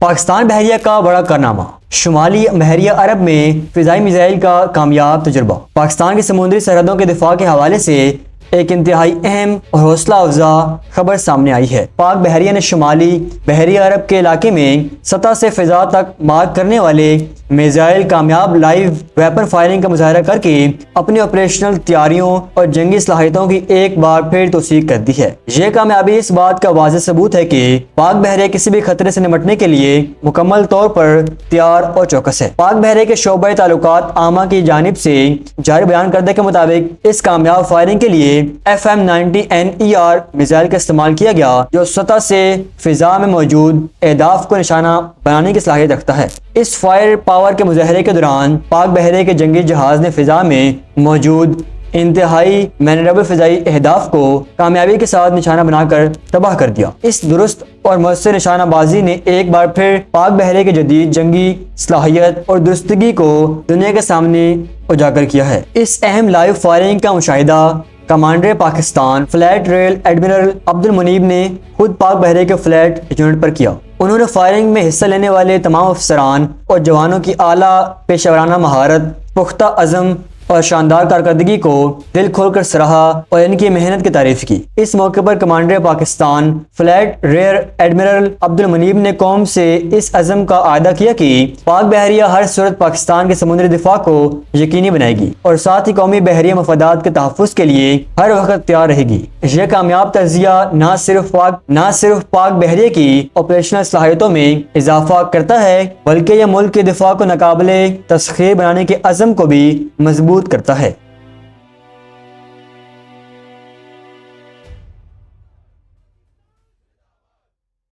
پاکستان بحریہ کا بڑا کارنامہ، شمالی بحیرہ عرب میں فضائی میزائل کا کامیاب تجربہ۔ پاکستان کی سمندری سرحدوں کے دفاع کے حوالے سے ایک انتہائی اہم اور حوصلہ افزا خبر سامنے آئی ہے۔ پاک بحریہ نے شمالی بحیرہ عرب کے علاقے میں سطح سے فضا تک مارک کرنے والے میزائل کامیاب لائیو ویپن فائرنگ کا مظاہرہ کر کے اپنی آپریشنل تیاریوں اور جنگی صلاحیتوں کی ایک بار پھر توثیق کر دی ہے۔ یہ کامیابی اس بات کا واضح ثبوت ہے کہ پاک بحریہ کسی بھی خطرے سے نمٹنے کے لیے مکمل طور پر تیار اور چوکس ہے۔ پاک بحریہ کے شعبۂ تعلقات عامہ کی جانب سے جاری بیان کردہ کے مطابق اس کامیاب فائرنگ کے لیے FM-90NER میزائل کا استعمال کیا گیا، جو سطح سے فضا میں موجود اہداف کو نشانہ بنانے کی صلاحیت رکھتا ہے۔ اس فائر پاور کے مظاہرے کے دوران پاک بحریہ کے جنگی جہاز نے فضا میں موجود انتہائی مینریبل فضائی اہداف کو کامیابی کے ساتھ نشانہ بنا کر تباہ کر دیا۔ اس درست اور مؤثر نشانہ بازی نے ایک بار پھر پاک بحریہ کی جدید جنگی صلاحیت اور درستگی کو دنیا کے سامنے اجاگر کیا ہے۔ اس اہم لائیو فائرنگ کا مشاہدہ commander Pakistan fleet rear admiral Abdul المنیب نے خود پاک بحریہ کے فلیٹ یونٹ پر کیا۔ انہوں نے فائرنگ میں حصہ لینے والے تمام افسران اور جوانوں کی اعلیٰ پیشہ ورانہ مہارت، پختہ عزم اور شاندار کارکردگی کو دل کھول کر سراہا اور ان کی محنت کی تعریف کی۔ اس موقع پر commander Pakistan fleet rear admiral Abdul المنیب نے قوم سے اس عزم کا اعادہ کیا کہ پاک بحریہ ہر صورت پاکستان کے سمندری دفاع کو یقینی بنائے گی اور ساتھ ہی قومی بحریہ مفادات کے تحفظ کے لیے ہر وقت تیار رہے گی۔ یہ کامیاب تجزیہ نہ صرف پاک بحریہ کی آپریشنل صلاحیتوں میں اضافہ کرتا ہے، بلکہ یہ ملک کے دفاع کو ناقابل تسخیر بنانے کے عزم کو بھی مضبوط کرتا ہے۔